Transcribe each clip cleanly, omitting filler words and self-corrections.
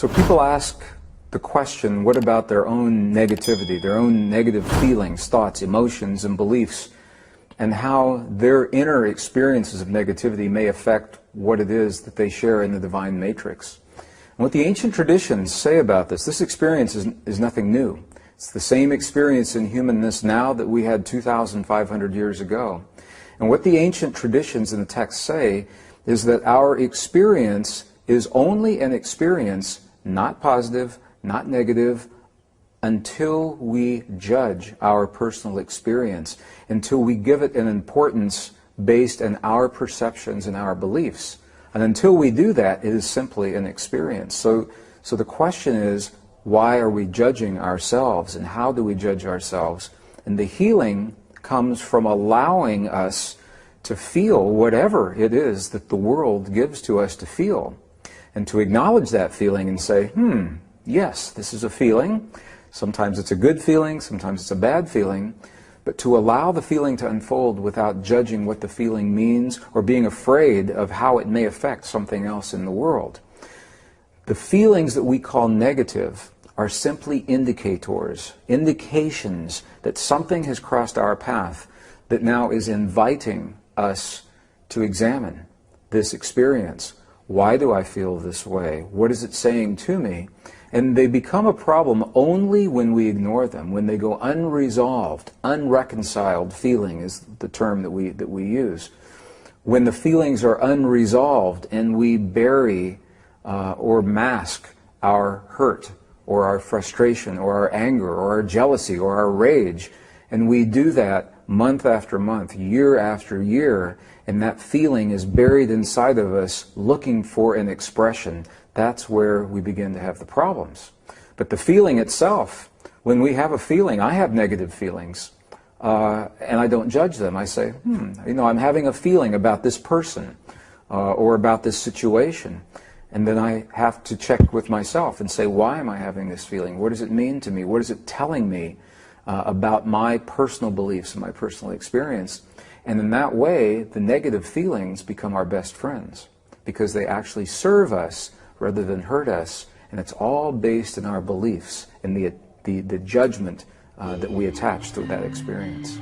So people ask the question, what about their own negativity, their own negative feelings, thoughts, emotions, and beliefs, and how their inner experiences of negativity may affect what it is that they share in the divine matrix. And what the ancient traditions say about this experience is nothing new. It's the same experience in humanness now that we had 2,500 years ago. And what the ancient traditions in the text say is that our experience is only an experience, not positive, not negative, until we judge our personal experience, until we give it an importance based on our perceptions and our beliefs. And until we do that, it is simply an experience. So the question is, why are we judging ourselves, and how do we judge ourselves? And the healing comes from allowing us to feel whatever it is that the world gives to us to feel, and to acknowledge that feeling and say, yes, this is a feeling. Sometimes it's a good feeling, sometimes it's a bad feeling, but to allow the feeling to unfold without judging what the feeling means or being afraid of how it may affect something else in the world. The feelings that we call negative are simply indicators, indications that something has crossed our path that now is inviting us to examine this experience. Why do I feel this way? What is it saying to me? And they become a problem only when we ignore them, when they go unresolved, unreconciled feeling is the term that we use. When the feelings are unresolved and we bury or mask our hurt, or our frustration, or our anger, or our jealousy, or our rage, and we do that month after month, year after year, and that feeling is buried inside of us looking for an expression, that's where we begin to have the problems. But the feeling itself, when we have a feeling, I have negative feelings, and I don't judge them. I say, I'm having a feeling about this person, or about this situation. And then I have to check with myself and say, why am I having this feeling? What does it mean to me? What is it telling me about my personal beliefs and my personal experience? And in that way, the negative feelings become our best friends, because they actually serve us rather than hurt us. And it's all based in our beliefs and the judgment that we attach to that experience.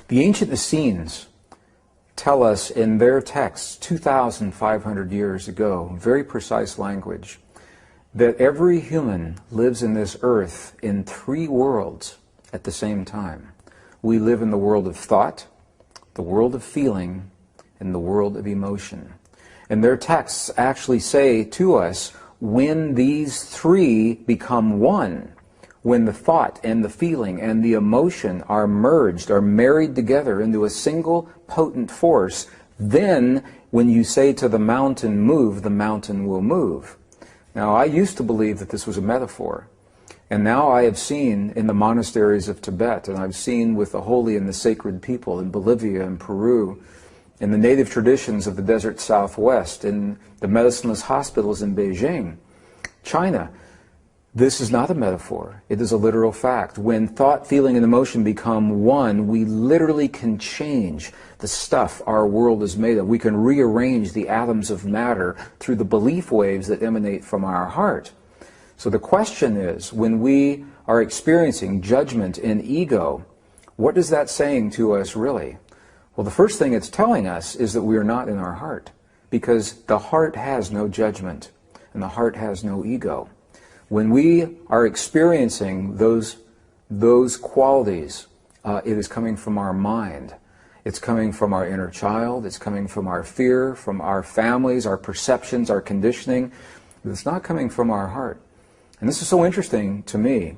The ancient Essenes tell us in their texts 2,500 years ago, very precise language, that every human lives in this earth in three worlds at the same time. We live in the world of thought, the world of feeling, and the world of emotion. And their texts actually say to us, when these three become one, when the thought and the feeling and the emotion are merged, are married together into a single potent force, then when you say to the mountain, move, the mountain will move. Now, I used to believe that this was a metaphor. And now I have seen in the monasteries of Tibet, and I've seen with the holy and the sacred people in Bolivia and Peru, in the native traditions of the desert Southwest, in the medicineless hospitals in Beijing, China, this is not a metaphor. It is a literal fact. When thought, feeling, and emotion become one, we literally can change the stuff our world is made of. We can rearrange the atoms of matter through the belief waves that emanate from our heart. So the question is, when we are experiencing judgment and ego, what is that saying to us really? Well, the first thing it's telling us is that we are not in our heart, because the heart has no judgment and the heart has no ego. When we are experiencing those qualities, it is coming from our mind. It's coming from our inner child. It's coming from our fear, from our families, our perceptions, our conditioning. It's not coming from our heart. And this is so interesting to me,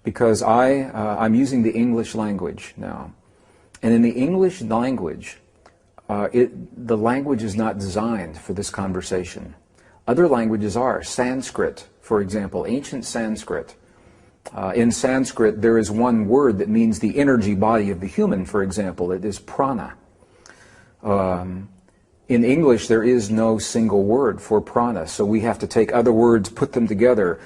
because I'm using the English language now. And in the English language, the language is not designed for this conversation. Other languages are. Sanskrit, for example, ancient Sanskrit. In Sanskrit, there is one word that means the energy body of the human, for example. It is prana. In English, there is no single word for prana, so we have to take other words, put them together.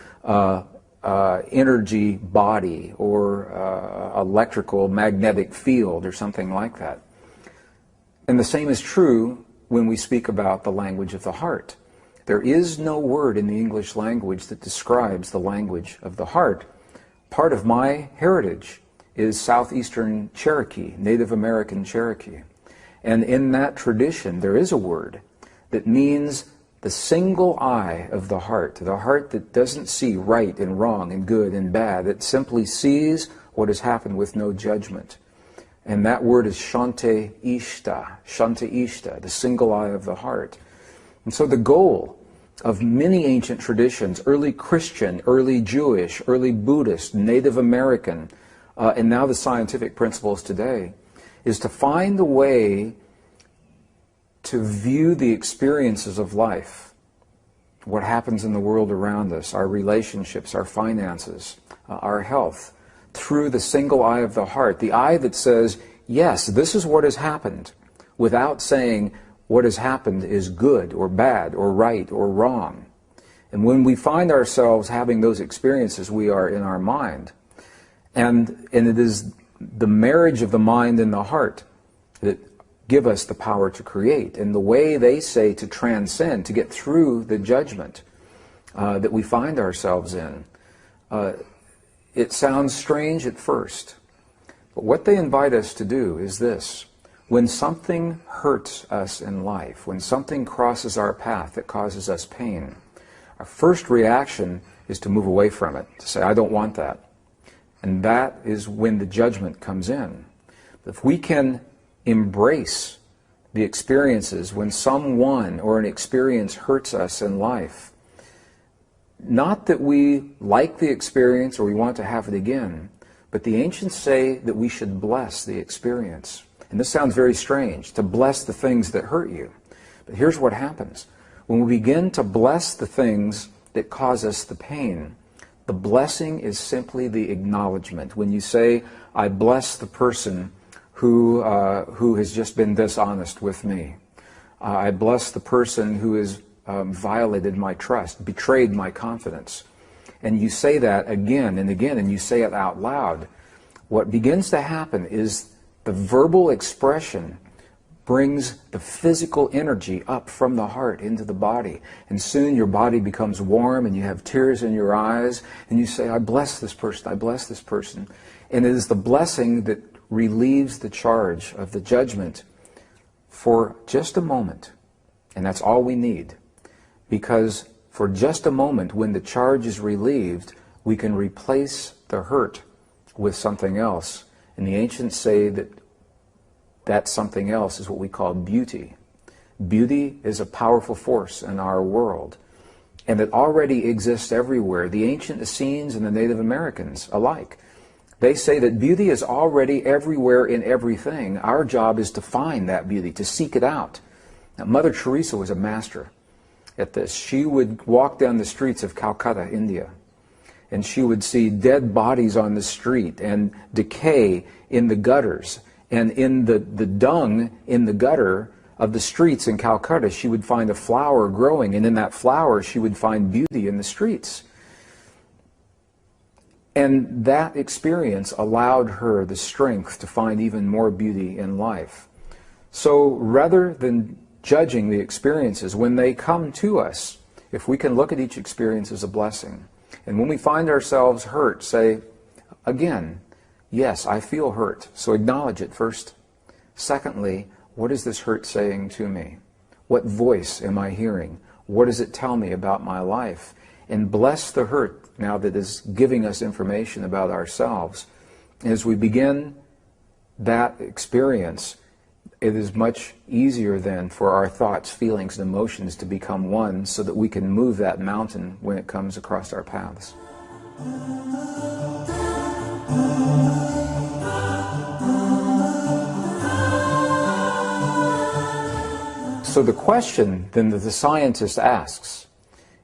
energy body or electrical magnetic field or something like that. And the same is true when we speak about the language of the heart. There is no word in the English language that describes the language of the heart. Part of my heritage is Southeastern Cherokee, Native American Cherokee. And in that tradition, there is a word that means the single eye of the heart that doesn't see right and wrong and good and bad. It simply sees what has happened with no judgment. And that word is Shante Ishta, the single eye of the heart. And so the goal of many ancient traditions, early Christian, early Jewish, early Buddhist, Native American, and now the scientific principles today, is to find a way to view the experiences of life, what happens in the world around us, our relationships, our finances, our health, through the single eye of the heart, the eye that says, yes, this is what has happened, without saying what has happened is good or bad or right or wrong. And when we find ourselves having those experiences, we are in our mind. And it is the marriage of the mind and the heart that give us the power to create. And the way they say to transcend, to get through the judgment that we find ourselves in, it sounds strange at first. But what they invite us to do is this. When something hurts us in life, when something crosses our path that causes us pain, our first reaction is to move away from it, to say, I don't want that. And that is when the judgment comes in. If we can embrace the experiences when someone or an experience hurts us in life, not that we like the experience or we want to have it again, but the ancients say that we should bless the experience. And this sounds very strange, to bless the things that hurt you. But here's what happens. When we begin to bless the things that cause us the pain, the blessing is simply the acknowledgement. When you say, I bless the person who has just been dishonest with me. I bless the person who has violated my trust, betrayed my confidence. And you say that again and again, and you say it out loud. What begins to happen is the verbal expression brings the physical energy up from the heart into the body. And soon your body becomes warm and you have tears in your eyes and you say, I bless this person, I bless this person. And it is the blessing that relieves the charge of the judgment for just a moment. And that's all we need. Because for just a moment, when the charge is relieved, we can replace the hurt with something else. And the ancients say that that something else is what we call beauty. Beauty is a powerful force in our world, and it already exists everywhere. The ancient Essenes and the Native Americans alike, they say that beauty is already everywhere in everything. Our job is to find that beauty, to seek it out. Now, Mother Teresa was a master at this. She would walk down the streets of Calcutta, India, and she would see dead bodies on the street and decay in the gutters. And in the dung in the gutter of the streets in Calcutta, she would find a flower growing, and in that flower she would find beauty in the streets. And that experience allowed her the strength to find even more beauty in life. So rather than judging the experiences, when they come to us, if we can look at each experience as a blessing, and when we find ourselves hurt, say, again, yes, I feel hurt, so acknowledge it first. Secondly, what is this hurt saying to me? What voice am I hearing? What does it tell me about my life? And bless the hurt now that is giving us information about ourselves. As we begin that experience, it is much easier then for our thoughts, feelings, and emotions to become one so that we can move that mountain when it comes across our paths. So the question then that the scientist asks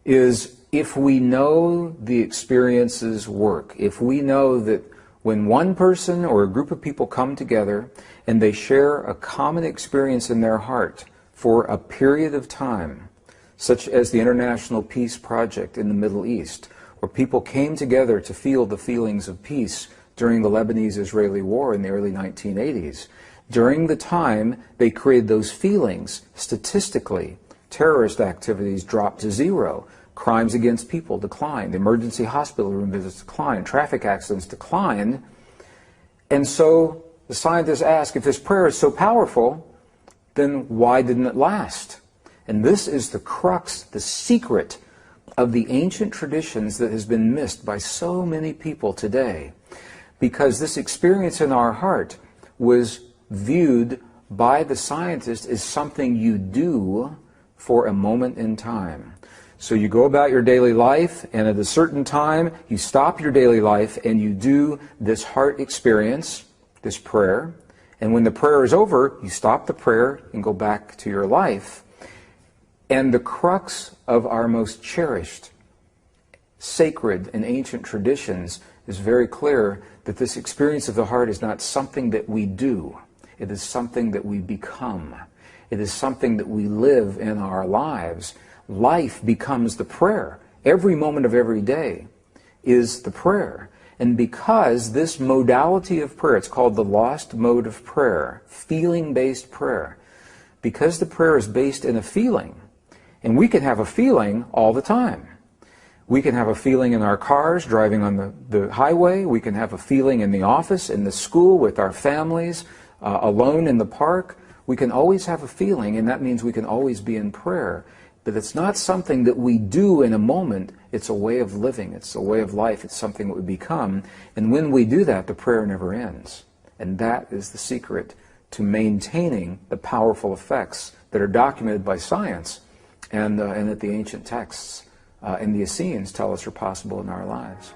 is, if we know the experiences work, if we know that when one person or a group of people come together and they share a common experience in their heart for a period of time, such as the International Peace Project in the Middle East, where people came together to feel the feelings of peace during the Lebanese-Israeli War in the early 1980s. During the time they created those feelings, statistically, terrorist activities dropped to zero. Crimes against people declined. Emergency hospital room visits declined. Traffic accidents declined. And so the scientists ask, if this prayer is so powerful, then why didn't it last? And this is the crux, the secret of the ancient traditions that has been missed by so many people today. Because this experience in our heart was viewed by the scientists as something you do for a moment in time. So you go about your daily life, and at a certain time, you stop your daily life and you do this heart experience, this prayer. And when the prayer is over, you stop the prayer and go back to your life. And the crux of our most cherished, sacred, and ancient traditions is very clear that this experience of the heart is not something that we do. It is something that we become. It is something that we live in our lives. Life becomes the prayer. Every moment of every day is the prayer. And because this modality of prayer, it's called the lost mode of prayer, feeling-based prayer, because the prayer is based in a feeling, and we can have a feeling all the time. We can have a feeling in our cars, driving on the highway. We can have a feeling in the office, in the school, with our families, alone in the park. We can always have a feeling, and that means we can always be in prayer. But it's not something that we do in a moment. It's a way of living. It's a way of life. It's something that we become. And when we do that, the prayer never ends. And that is the secret to maintaining the powerful effects that are documented by science and that the ancient texts and the Essenes tell us are possible in our lives.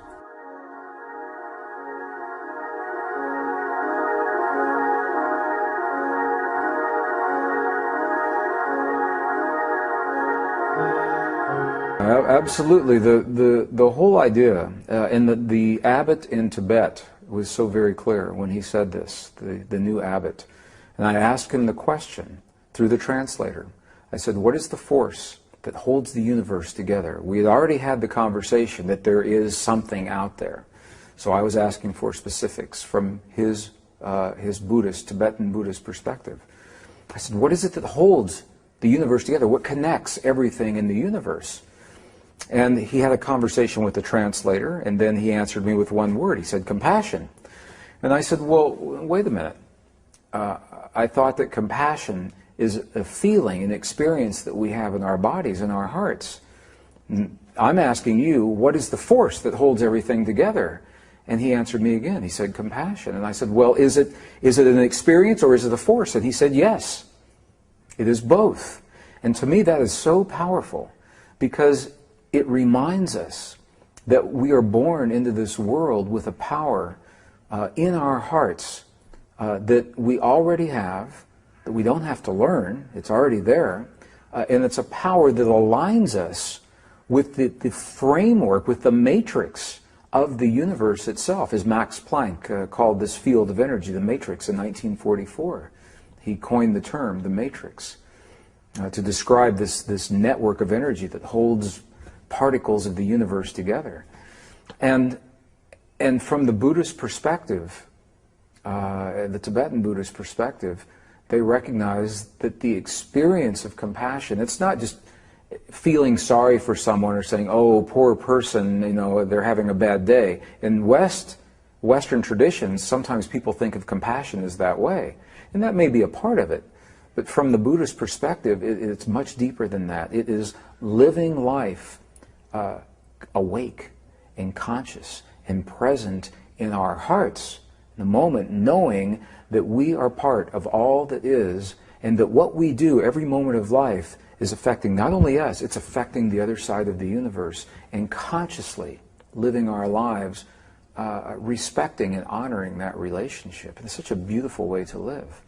Absolutely. The whole idea, and the abbot in Tibet was so very clear when he said this, the new abbot. And I asked him the question through the translator. I said, what is the force that holds the universe together? We had already had the conversation that there is something out there. So I was asking for specifics from his Buddhist, Tibetan Buddhist perspective. I said, what is it that holds the universe together? What connects everything in the universe? And he had a conversation with the translator, and then he answered me with one word. He said, compassion. And I said, well, wait a minute. I thought that compassion is a feeling, an experience that we have in our bodies, in our hearts. I'm asking you, what is the force that holds everything together? And he answered me again. He said, compassion. And I said, well, is it an experience or is it a force? And he said, yes, it is both. And to me, that is so powerful because it reminds us that we are born into this world with a power in our hearts that we already have, that we don't have to learn. It's already there. And it's a power that aligns us with the framework, with the matrix of the universe itself, as Max Planck called this field of energy, the matrix, in 1944. He coined the term, the matrix, to describe this network of energy that holds particles of the universe together. And from the Buddhist perspective, the Tibetan Buddhist perspective, they recognize that the experience of compassion, it's not just feeling sorry for someone or saying, oh, poor person, you know, they're having a bad day. In Western traditions, sometimes people think of compassion as that way. And that may be a part of it. But from the Buddhist perspective, it's much deeper than that. It is living life awake and conscious and present in our hearts in the moment, knowing that we are part of all that is, and that what we do every moment of life is affecting not only us, it's affecting the other side of the universe, and consciously living our lives respecting and honoring that relationship. And it's such a beautiful way to live.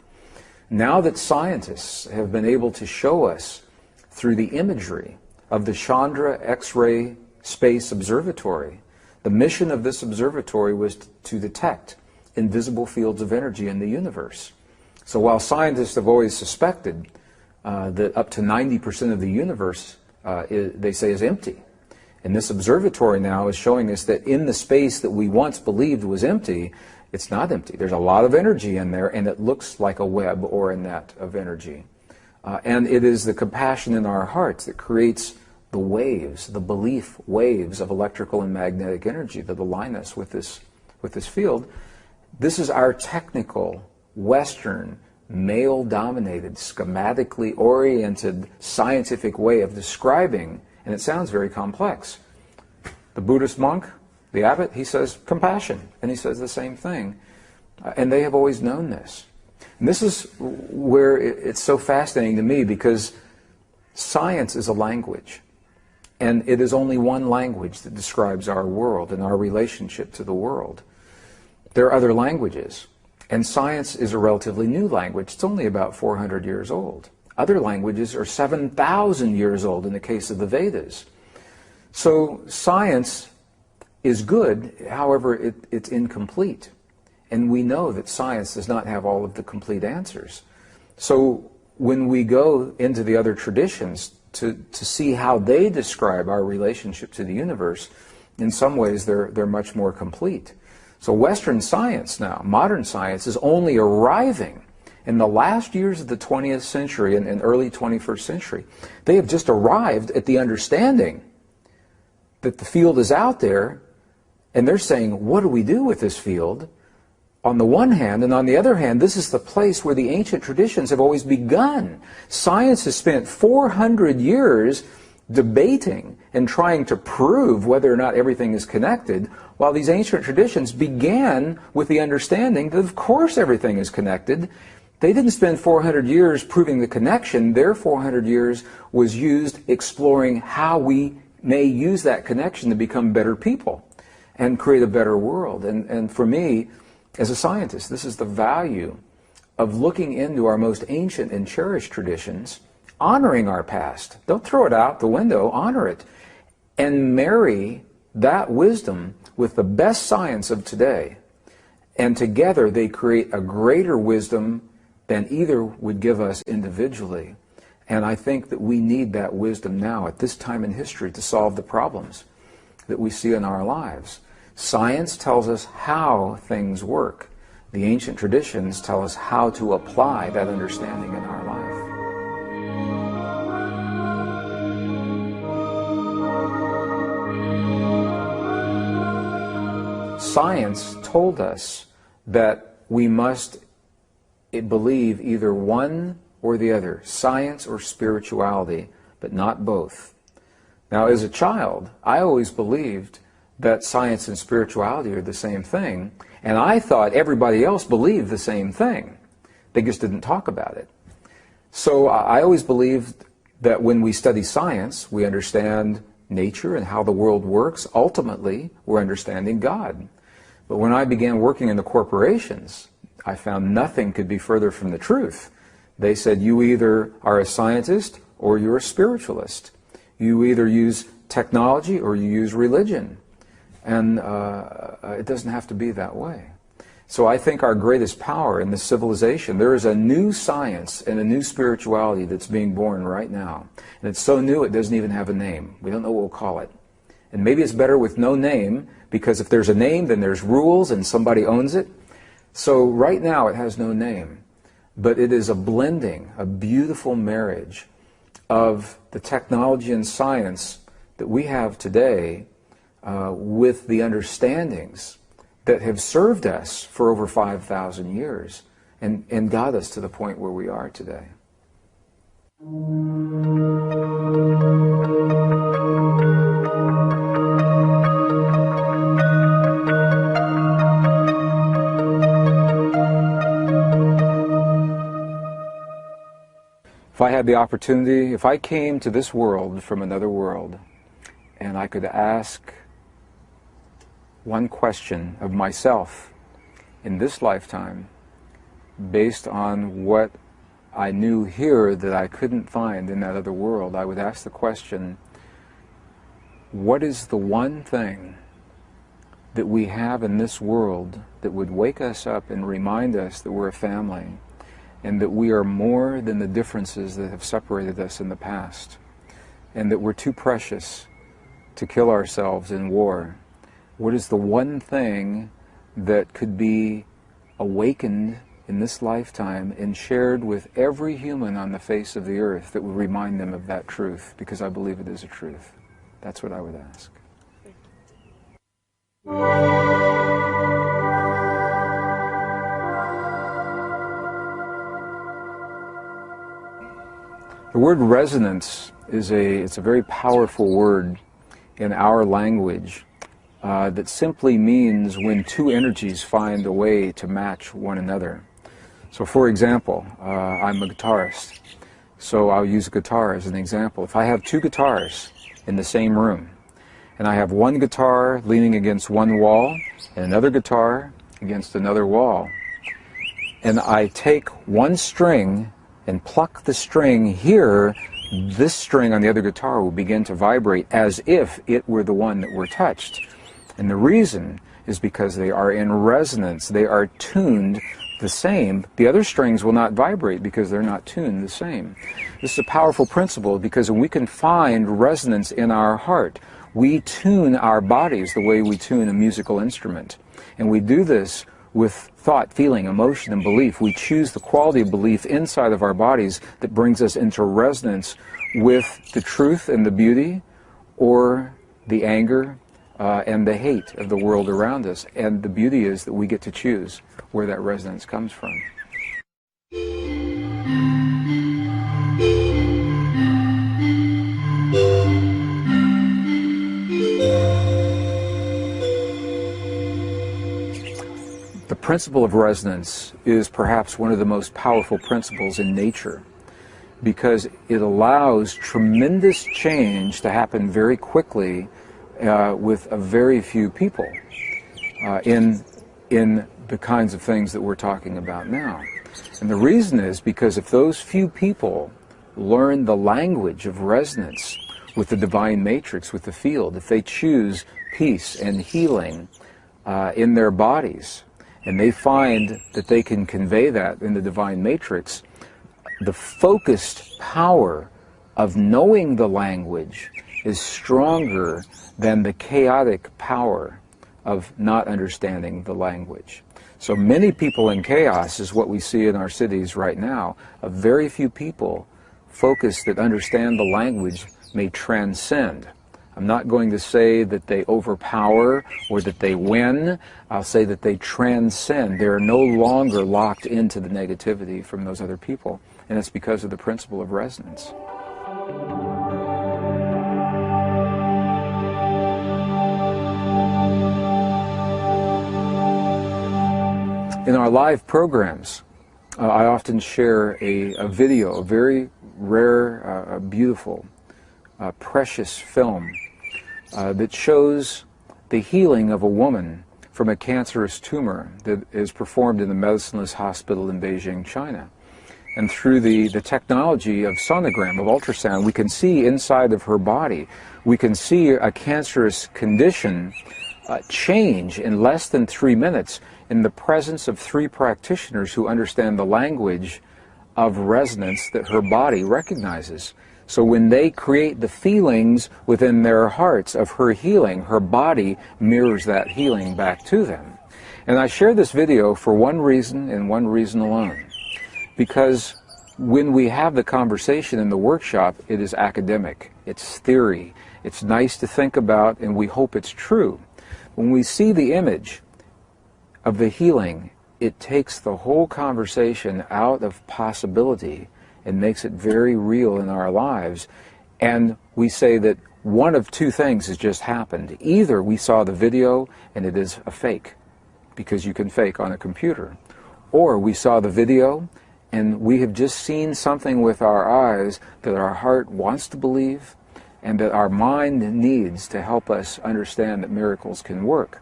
Now that scientists have been able to show us through the imagery of the Chandra X-ray Space Observatory, the mission of this observatory was to detect invisible fields of energy in the universe. So while scientists have always suspected that up to 90% of the universe, they say, is empty, And this observatory now is showing us that in the space that we once believed was empty, it's not empty. There's a lot of energy in there, and it looks like a web or a net of energy. And it is the compassion in our hearts that creates the waves, the belief waves of electrical and magnetic energy that align us with this field. This is our technical, Western, male-dominated, schematically oriented, scientific way of describing, and it sounds very complex. The Buddhist monk, the abbot, he says compassion, and he says the same thing. And they have always known this. And this is where it's so fascinating to me, because science is a language. And it is only one language that describes our world and our relationship to the world. There are other languages. And science is a relatively new language. It's only about 400 years old. Other languages are 7,000 years old in the case of the Vedas. So science is good, however, it's incomplete. And we know that science does not have all of the complete answers. So when we go into the other traditions to see how they describe our relationship to the universe, in some ways they're much more complete. So Western science now, modern science, is only arriving in the last years of the 20th century and early 21st century. They have just arrived at the understanding that the field is out there, and they're saying, what do we do with this field? On the one hand, and on the other hand, this is the place where the ancient traditions have always begun. Science has spent 400 years debating and trying to prove whether or not everything is connected, while these ancient traditions began with the understanding that of course everything is connected. They didn't spend 400 years proving the connection. Their 400 years was used exploring how we may use that connection to become better people and create a better world. And for me, as a scientist, this is the value of looking into our most ancient and cherished traditions, honoring our past. Don't throw it out the window, honor it, and marry that wisdom with the best science of today. And together they create a greater wisdom than either would give us individually. And I think that we need that wisdom now at this time in history to solve the problems that we see in our lives. Science tells us how things work. The ancient traditions tell us how to apply that understanding in our life. Science told us that we must believe either one or the other, science or spirituality, but not both. Now, as a child, I always believed that science and spirituality are the same thing, and I thought everybody else believed the same thing. They just didn't talk about it. So I always believed that when we study science, we understand nature and how the world works. Ultimately, we're understanding God. But when I began working in the corporations, I found nothing could be further from the truth. They said, you either are a scientist or you're a spiritualist. You either use technology or you use religion. And it doesn't have to be that way. So I think our greatest power in this civilization, there is a new science and a new spirituality that's being born right now. And it's so new it doesn't even have a name. We don't know what we'll call it. And maybe it's better with no name, because if there's a name, then there's rules and somebody owns it. So right now it has no name. But it is a blending, a beautiful marriage of the technology and science that we have today with the understandings that have served us for over 5,000 years and got us to the point where we are today. If I had the opportunity, if I came to this world from another world, and I could ask one question of myself in this lifetime, based on what I knew here that I couldn't find in that other world, I would ask the question, what is the one thing that we have in this world that would wake us up and remind us that we're a family, and that we are more than the differences that have separated us in the past, and that we're too precious to kill ourselves in war? What is the one thing that could be awakened in this lifetime and shared with every human on the face of the earth that would remind them of that truth? Because I believe it is a truth. That's what I would ask. The word resonance it's a very powerful word in our language that simply means when two energies find a way to match one another. So for example, I'm a guitarist, so I'll use a guitar as an example. If I have two guitars in the same room, and I have one guitar leaning against one wall and another guitar against another wall, and I take one string and pluck the string here, this string on the other guitar will begin to vibrate as if it were the one that were touched. And the reason is because they are in resonance. They are tuned the same. The other strings will not vibrate because they're not tuned the same. This is a powerful principle because when we can find resonance in our heart, we tune our bodies the way we tune a musical instrument. And we do this with thought, feeling, emotion, and belief. We choose the quality of belief inside of our bodies that brings us into resonance with the truth and the beauty, or the anger and the hate of the world around us. And the beauty is that we get to choose where that resonance comes from. The principle of resonance is perhaps one of the most powerful principles in nature, because it allows tremendous change to happen very quickly with a very few people in the kinds of things that we're talking about now. And the reason is because if those few people learn the language of resonance with the divine matrix, with the field, if they choose peace and healing in their bodies, and they find that they can convey that in the divine matrix, the focused power of knowing the language is stronger than the chaotic power of not understanding the language. So many people in chaos is what we see in our cities right now. A very few people focused that understand the language may transcend. I'm not going to say that they overpower or that they win. I'll say that they transcend. They're no longer locked into the negativity from those other people. And it's because of the principle of resonance. In our live programs, I often share a video, a very rare, beautiful, precious film that shows the healing of a woman from a cancerous tumor that is performed in the medicineless hospital in Beijing, China. And through the technology of sonogram, of ultrasound, we can see inside of her body, we can see a cancerous condition change in less than 3 minutes in the presence of 3 practitioners who understand the language of resonance that her body recognizes. So when they create the feelings within their hearts of her healing, her body mirrors that healing back to them. And I share this video for one reason and one reason alone. Because when we have the conversation in the workshop, it is academic, it's theory, it's nice to think about, and we hope it's true. When we see the image of the healing, it takes the whole conversation out of possibility and makes it very real in our lives. And we say that one of two things has just happened. Either we saw the video and it is a fake, because you can fake on a computer, or we saw the video and we have just seen something with our eyes that our heart wants to believe and that our mind needs to help us understand that miracles can work.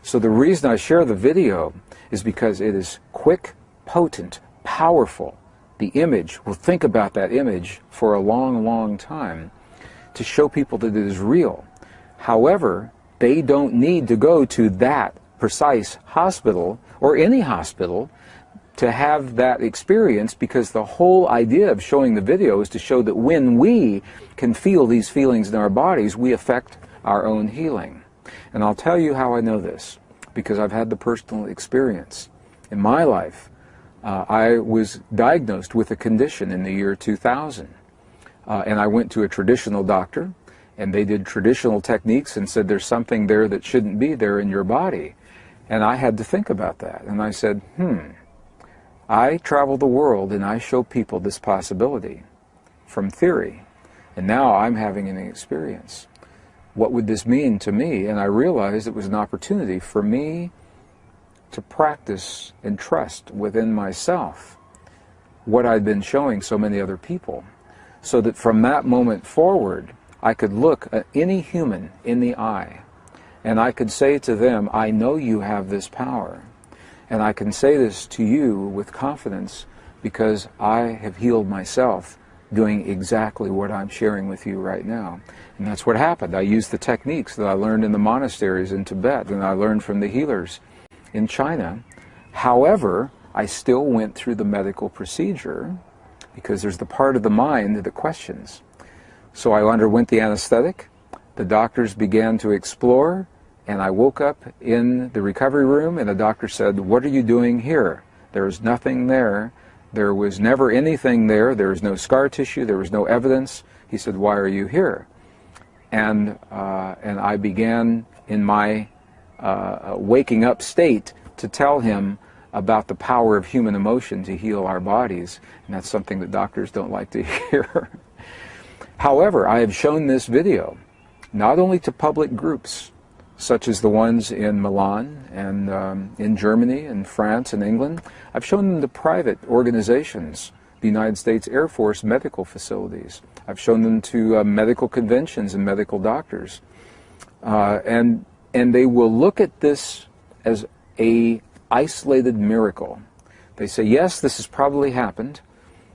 So the reason I share the video is because it is quick, potent, powerful. The image, we'll think about that image for a long, long time to show people that it is real. However, they don't need to go to that precise hospital or any hospital to have that experience, because the whole idea of showing the video is to show that when we can feel these feelings in our bodies, we affect our own healing. And I'll tell you how I know this, because I've had the personal experience. In my life, I was diagnosed with a condition in the year 2000. And I went to a traditional doctor, and they did traditional techniques and said there's something there that shouldn't be there in your body. And I had to think about that. And I said, I travel the world and I show people this possibility from theory. And now I'm having an experience. What would this mean to me? And I realized it was an opportunity for me to practice and trust within myself what I'd been showing so many other people, so that from that moment forward, I could look at any human in the eye, and I could say to them, I know you have this power, and I can say this to you with confidence because I have healed myself doing exactly what I'm sharing with you right now. And that's what happened. I used the techniques that I learned in the monasteries in Tibet, and I learned from the healers in China. However, I still went through the medical procedure because there's the part of the mind that questions. So I underwent the anesthetic, the doctors began to explore, and I woke up in the recovery room and the doctor said, what are you doing here? There is nothing there. There was never anything there. There was no scar tissue. There was no evidence. He said, why are you here? And I began in my waking up state to tell him about the power of human emotion to heal our bodies, and that's something that doctors don't like to hear. However, I have shown this video not only to public groups, such as the ones in Milan and in Germany and France and England. I've shown them to private organizations, the United States Air Force medical facilities. I've shown them to medical conventions and medical doctors. And they will look at this as a isolated miracle. They say, yes, this has probably happened.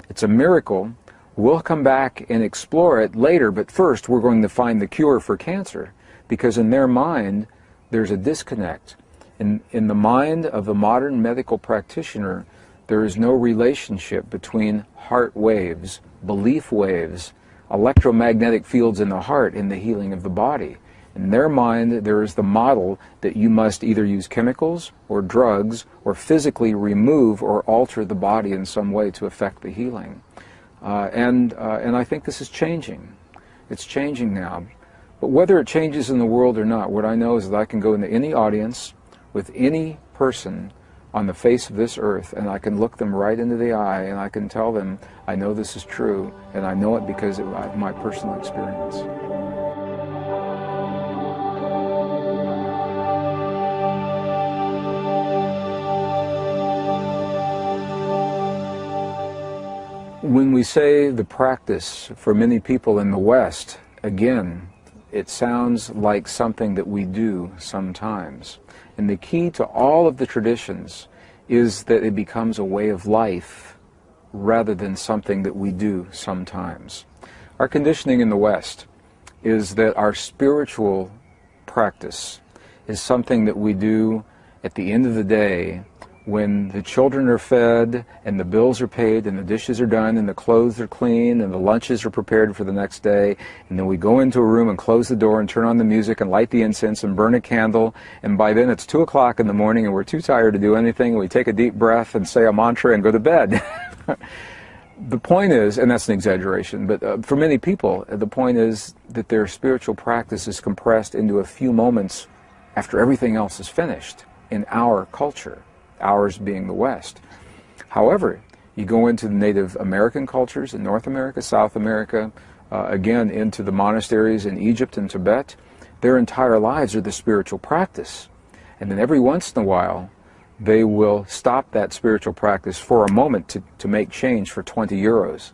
It's a miracle. We'll come back and explore it later, but first we're going to find the cure for cancer. Because in their mind, there's a disconnect. In the mind of the modern medical practitioner, there is no relationship between heart waves, belief waves, electromagnetic fields in the heart and the healing of the body. In their mind, there is the model that you must either use chemicals or drugs or physically remove or alter the body in some way to affect the healing. And I think this is changing. It's changing now. But whether it changes in the world or not, what I know is that I can go into any audience with any person on the face of this earth, and I can look them right into the eye, and I can tell them, I know this is true, and I know it because of my personal experience. When we say the practice for many people in the West, again, it sounds like something that we do sometimes. And the key to all of the traditions is that it becomes a way of life rather than something that we do sometimes. Our conditioning in the West is that our spiritual practice is something that we do at the end of the day when the children are fed and the bills are paid and the dishes are done and the clothes are clean and the lunches are prepared for the next day, and then we go into a room and close the door and turn on the music and light the incense and burn a candle, and by then it's 2 o'clock in the morning and we're too tired to do anything, and we take a deep breath and say a mantra and go to bed. The point is, and that's an exaggeration, but for many people, the point is that their spiritual practice is compressed into a few moments after everything else is finished in our culture. Ours being the West. However, you go into the Native American cultures in North America, South America, again into the monasteries in Egypt and Tibet, their entire lives are the spiritual practice. And then every once in a while, they will stop that spiritual practice for a moment to make change for 20 euros.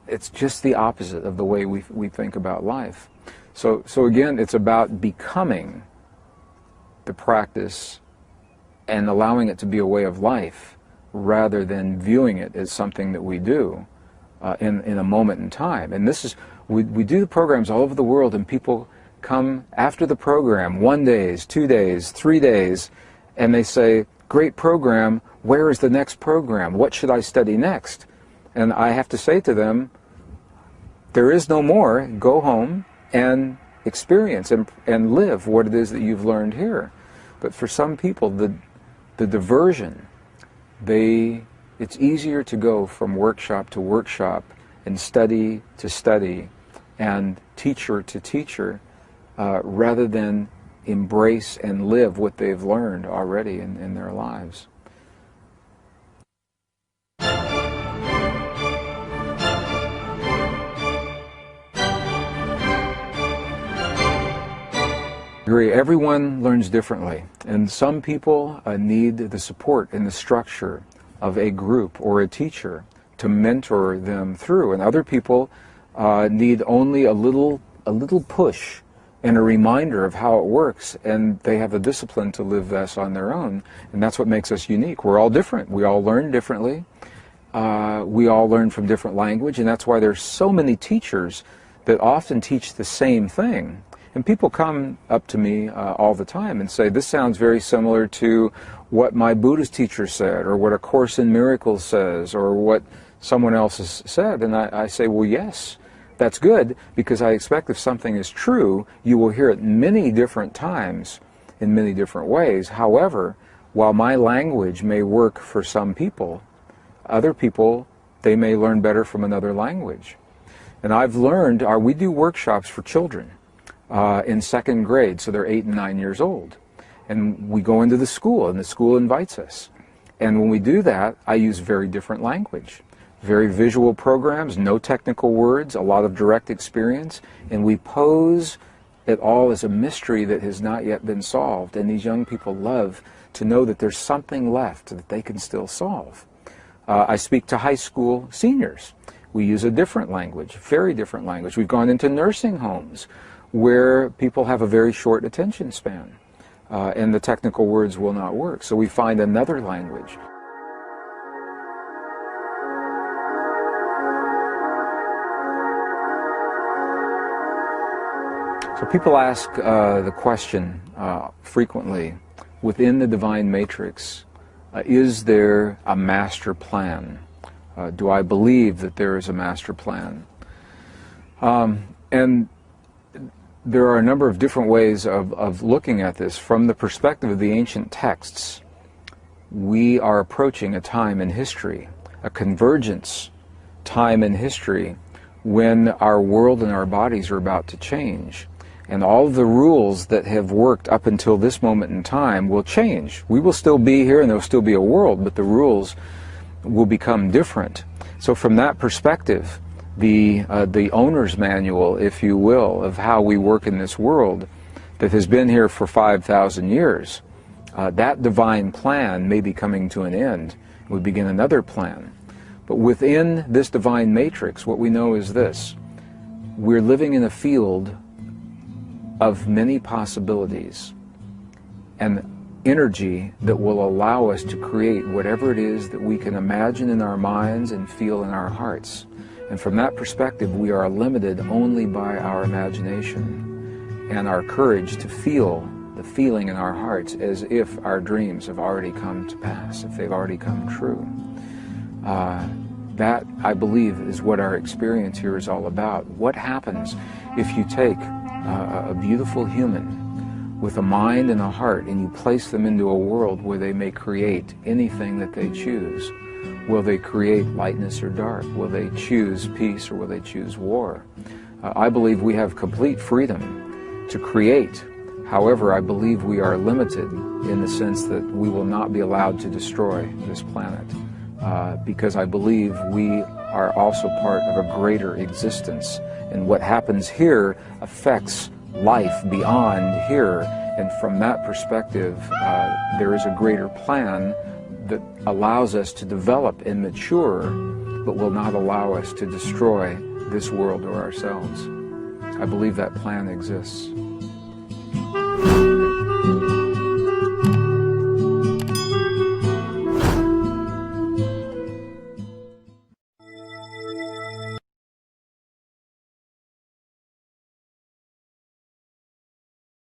It's just the opposite of the way we think about life. So again, it's about becoming the practice and allowing it to be a way of life rather than viewing it as something that we do in a moment in time. And this is, we do the programs all over the world, and people come after the program, 1 day, 2 days, 3 days, and they say, great program, where is the next program? What should I study next? And I have to say to them, there is no more. Go home and experience and live what it is that you've learned here. But for some people, the diversion, it's easier to go from workshop to workshop and study to study and teacher to teacher rather than embrace and live what they've learned already in their lives. Everyone learns differently, and some people need the support and the structure of a group or a teacher to mentor them through, and other people need only a little push and a reminder of how it works, and they have the discipline to live this on their own, and that's what makes us unique. We're all different. We all learn differently. We all learn from different language, and that's why there's so many teachers that often teach the same thing. And people come up to me all the time and say, this sounds very similar to what my Buddhist teacher said, or what A Course in Miracles says, or what someone else has said. And I say, well, yes, that's good, because I expect if something is true, you will hear it many different times in many different ways. However, while my language may work for some people, other people, they may learn better from another language. And I've learned, we do workshops for children. In second grade, so they're 8 and 9 years old. And we go into the school, and the school invites us. And when we do that, I use very different language. Very visual programs, no technical words, a lot of direct experience, and we pose it all as a mystery that has not yet been solved. And these young people love to know that there's something left that they can still solve. I speak to high school seniors. We use a different language, very different language. We've gone into nursing homes, where people have a very short attention span, and the technical words will not work. So we find another language. So people ask the question frequently, within the divine matrix, is there a master plan? Do I believe that there is a master plan? And there are a number of different ways of looking at this. From the perspective of the ancient texts, we are approaching a time in history, a convergence time in history, when our world and our bodies are about to change. And all of the rules that have worked up until this moment in time will change. We will still be here and there will still be a world, but the rules will become different. So from that perspective, the owner's manual, if you will, of how we work in this world that has been here for 5,000 years, that divine plan may be coming to an end. We begin another plan. But within this divine matrix, what we know is this: we're living in a field of many possibilities and energy that will allow us to create whatever it is that we can imagine in our minds and feel in our hearts. And from that perspective, we are limited only by our imagination and our courage to feel the feeling in our hearts as if our dreams have already come to pass, if they've already come true. That, I believe, is what our experience here is all about. What happens if you take a beautiful human with a mind and a heart and you place them into a world where they may create anything that they choose? Will they create lightness or dark? Will they choose peace or will they choose war? I believe we have complete freedom to create. However, I believe we are limited in the sense that we will not be allowed to destroy this planet. Because I believe we are also part of a greater existence. And what happens here affects life beyond here. And from that perspective, there is a greater plan that allows us to develop and mature, but will not allow us to destroy this world or ourselves. I believe that plan exists.